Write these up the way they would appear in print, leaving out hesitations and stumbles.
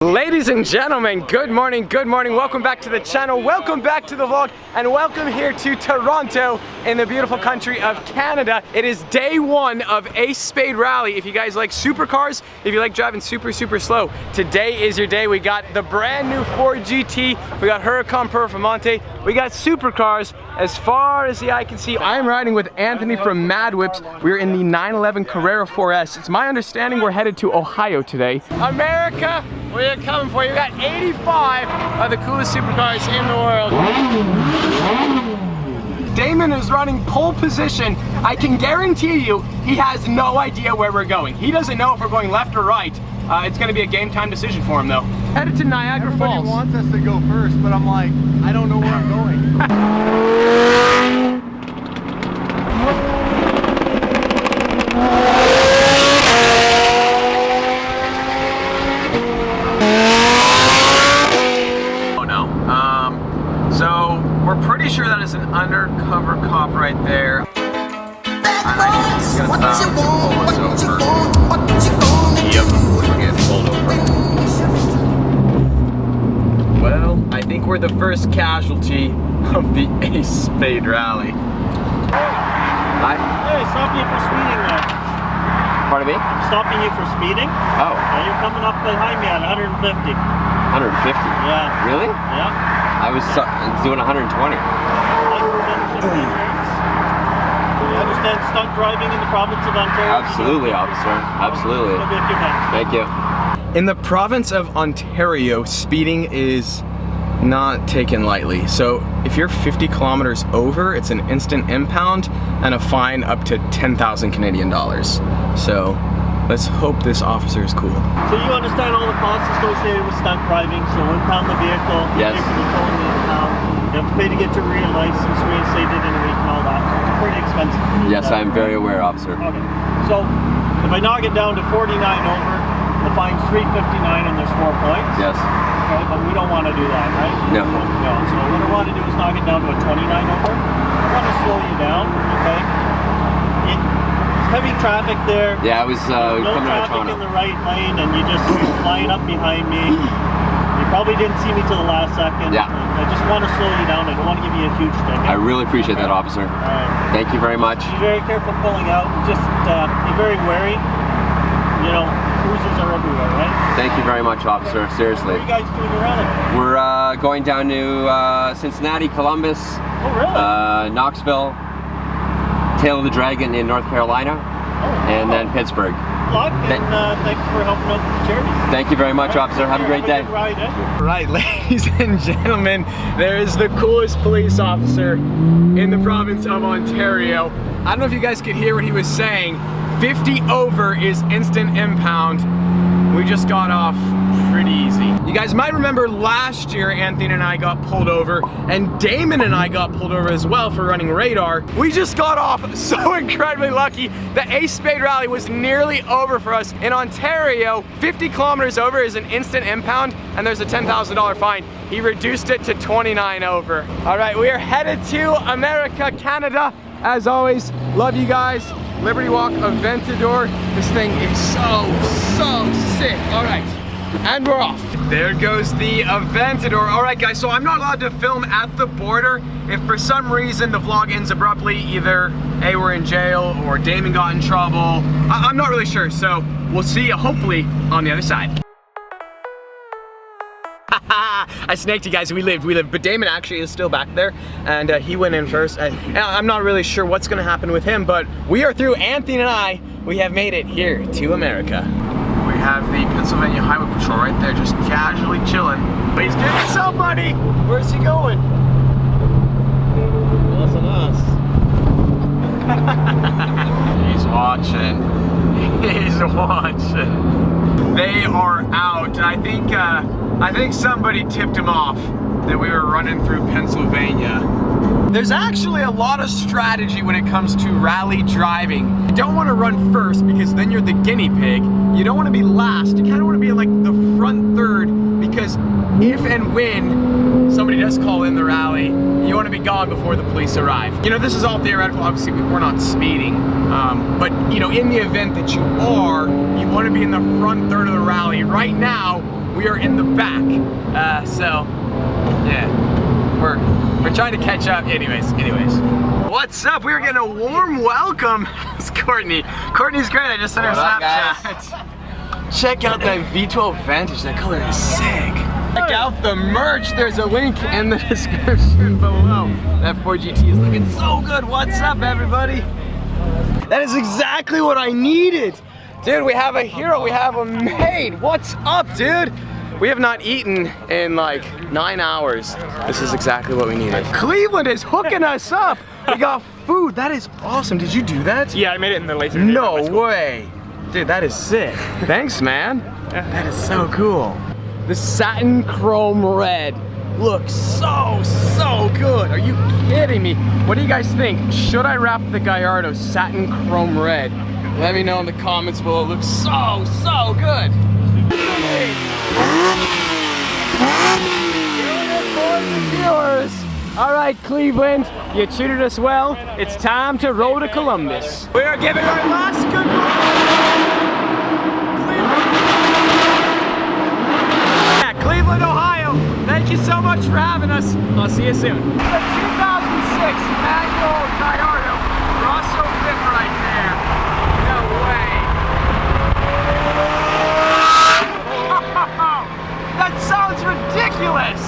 Ladies and gentlemen, good morning, welcome back to the channel, welcome back to the vlog, and welcome here to Toronto in the beautiful country of Canada. It is day one of Ace Spade Rally. If you guys like supercars, if you like driving super slow, today is your day. We got the brand new Ford GT, we got Huracan Performante, we got supercars as far as the eye can see. I am riding with Anthony from Mad Whips. We're in the 911 Carrera 4S. It's my understanding we're headed to Ohio today. America, we're coming for you. We got 85 of the coolest supercars in the world. Damon is running pole position. I can guarantee you he has no idea where we're going. He doesn't know if we're going left or right. It's going to be a game time decision for him though. Headed to Niagara Falls. Everybody wants us to go first, but I'm like, I don't know where I'm going. So we're pretty sure that is an undercover cop right there. And he's gonna bounce and pull us over. Yep, we're getting pulled over. Well, I think we're the first casualty of the Ace Spade Rally. Hi. Hey, stop you for speeding there. Pardon me? I'm stopping you for speeding. Oh. You're coming up behind me at 150. 150? Yeah. Really? Yeah. I was doing 120. You understand stunt driving in the province of Ontario? Absolutely, officer. Absolutely. It'll be a few minutes. Thank you. In the province of Ontario, speeding is not taken lightly. So if you're 50 kilometers over, it's an instant impound and a fine up to 10,000 Canadian dollars. So let's hope this officer is cool. So you understand all the costs associated with stunt driving, so impound the vehicle, yes. pay for the towing the impound, you have to pay to get your real license reinstated in a week and all that, so it's pretty expensive. Yes, I'm very aware, officer. Okay, so if I knock it down to 49 over, the fine's $359 and there's 4 points. Yes. Okay, but we don't want to do that, right? No. No, so what I want to do is knock it down to a 29 over. I want to slow you down, okay? Heavy traffic there. Yeah, I was no coming out of traffic Toronto. in the right lane, and you just flying up behind me. You probably didn't see me till the last second. Yeah. I just want to slow you down. I don't want to give you a huge ticket. I really appreciate that, officer. All right. Thank you very much. Be very careful pulling out. Just be very wary. You know, cruisers are everywhere, right? Thank you very much, officer. Seriously. What are you guys doing around it? We're going down to Cincinnati, Columbus, Oh, really? Knoxville, Tail of the Dragon in North Carolina, and then Pittsburgh. Good luck, and thanks for helping out with the charities. Thank you very much, officer. Have a great day. Good ride, eh? Right, ladies and gentlemen, there is the coolest police officer in the province of Ontario. I don't know if you guys could hear what he was saying. 50 over is instant impound. We just got off pretty easy. You guys might remember last year Anthony and I got pulled over, and Damon and I got pulled over as well for running radar. We just got off so incredibly lucky. The Ace Spade Rally was nearly over for us. In Ontario, 50 kilometers over is an instant impound and there's a $10,000 fine. He reduced it to 29 over. All right, we are headed to America, Canada. As always, love you guys. Liberty Walk Aventador. This thing is so sick. All right, and we're off. There goes the Aventador. All right, guys, so I'm not allowed to film at the border. If for some reason the vlog ends abruptly, either A, we're in jail, or Damon got in trouble. I'm not really sure, so we'll see you hopefully on the other side. I snaked you guys, we lived, but Damon actually is still back there, and he went in first. And I'm not really sure what's gonna happen with him, but we are through. Anthony and I, we have made it here to America. We have the Pennsylvania Highway Patrol right there, just casually chilling. Please get somebody! Where's he going? Listen us. He's watching. He's watching. They are out. I think somebody tipped him off that we were running through Pennsylvania. There's actually a lot of strategy when it comes to rally driving. You don't want to run first because then you're the guinea pig. You don't want to be last. You kind of want to be in like the front third, because if and when somebody does call in the rally, you want to be gone before the police arrive. You know, this is all theoretical. Obviously, we're not speeding. But, you know, in the event that you are, you want to be in the front third of the rally. Right now, we are in the back. So, yeah, we're trying to catch up. Anyways. What's up? We're getting a warm welcome. It's Courtney. Courtney's great. I just sent her Snapchat. Check out that V12 Vantage. That color is sick. Check out the merch. There's a link in the description below. That 4GT is looking so good. What's up, everybody? That is exactly what I needed. Dude, we have a hero. We have a maid. What's up, dude? We have not eaten in like 9 hours. This is exactly what we needed. Cleveland is hooking us up. We got food. That is awesome. Did you do that? Yeah, I made it in the laser. No way. Dude, that is sick. Thanks, man. That is so cool. The satin chrome red looks so good. Are you kidding me? What do you guys think? Should I wrap the Gallardo satin chrome red? Let me know in the comments below. It looks so good. Viewers. All right, Cleveland, you treated us well. It's time to roll to Columbus. We are giving our last goodbye. Cleveland, Ohio. Thank you so much for having us. I'll see you soon. The 2006 manual Gallardo Rosso fit right there. No way. That sounds ridiculous.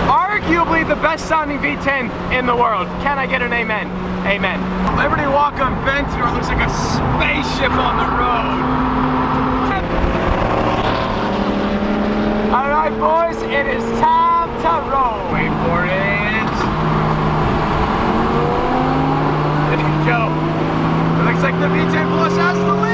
Arguably the best sounding V10 in the world. Can I get an amen? Amen. Liberty Walk on Ventura looks like a spaceship on the road. All right, boys, it is time to roll. Wait for it. There you go. It looks like the V10 Plus has the lead.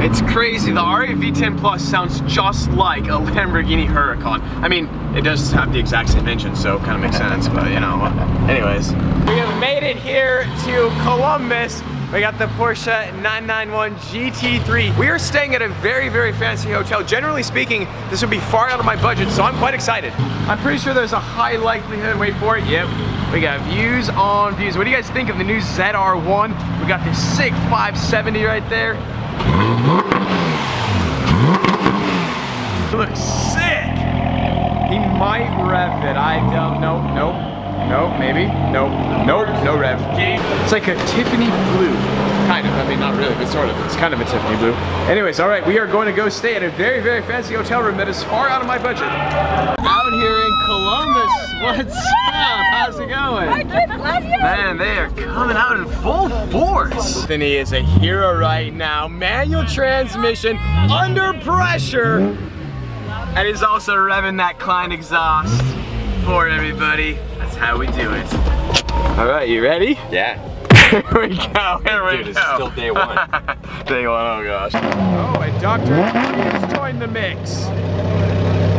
It's crazy, the RA V10 Plus sounds just like a Lamborghini Huracan. I mean, it does have the exact same engine, so it kind of makes sense, but you know, anyways. We have made it here to Columbus. We got the Porsche 991 GT3. We are staying at a very fancy hotel. Generally speaking, this would be far out of my budget, so I'm quite excited. I'm pretty sure there's a high likelihood, wait for it, yep. We got views on views. What do you guys think of the new ZR1? We got this sick 570 right there. It looks sick. He might rev it. I don't know. Nope, maybe. Nope, no rev. It's like a Tiffany blue. Kind of, I mean, not really, but sort of. It's kind of a Tiffany blue. Anyways, all right, we are going to go stay at a very fancy hotel room that is far out of my budget. Out here in Columbus, what's up? How's it going? Man, they are coming out in full force. Anthony is a hero right now. Manual transmission, under pressure. And he's also revving that Klein exhaust for everybody. That's how we do it. All right, you ready? Yeah. Here we go, Dude, it's still day one. Day one, oh gosh. Oh, and Dr. has joined the mix.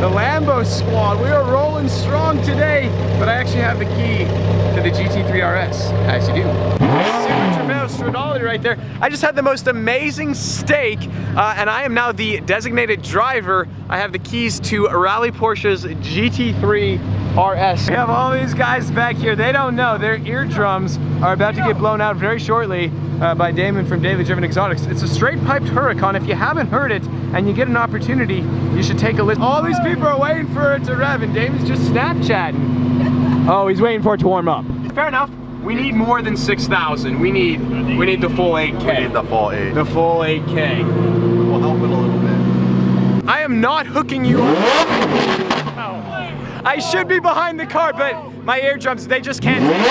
The Lambo squad, we are rolling strong today, but I actually have the key to the GT3 RS. I actually do. Super Trofeo Stradale right there. I just had the most amazing steak, and I am now the designated driver. I have the keys to Rally Porsche's GT3 RS. We have all these guys back here. They don't know. Their eardrums are about to get blown out very shortly by Damon from Daily Driven Exotics. It's a straight piped Huracan. If you haven't heard it and you get an opportunity, you should take a listen. All these people are waiting for it to rev and Damon's just Snapchatting. Oh, he's waiting for it to warm up. Fair enough. We need more than 6,000. We need the full 8K. We need the full 8. The full 8K. We'll help it a little bit. I am not hooking you up. I should be behind the car, but my eardrums, they just can't take it.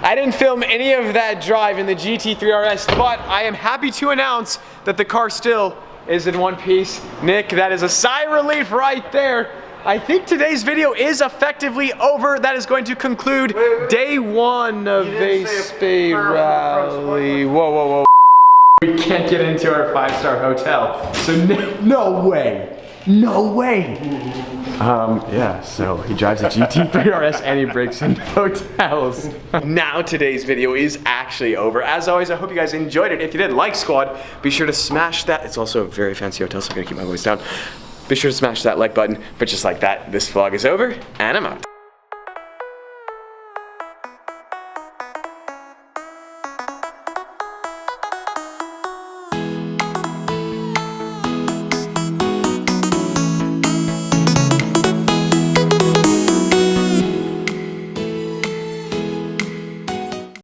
I didn't film any of that drive in the GT3 RS, but I am happy to announce that the car still is in one piece. Nick, that is a sigh of relief right there. I think today's video is effectively over. That is going to conclude day one of a speed rally. Whoa. We can't get into our 5-star hotel. So no way. Yeah, so he drives a GT3 RS and he breaks into hotels. Now today's video is actually over. As always, I hope you guys enjoyed it. If you did, like Squad, be sure to smash that. It's also a very fancy hotel, so I'm gonna keep my voice down. Be sure to smash that like button. But just like that, this vlog is over, and I'm out.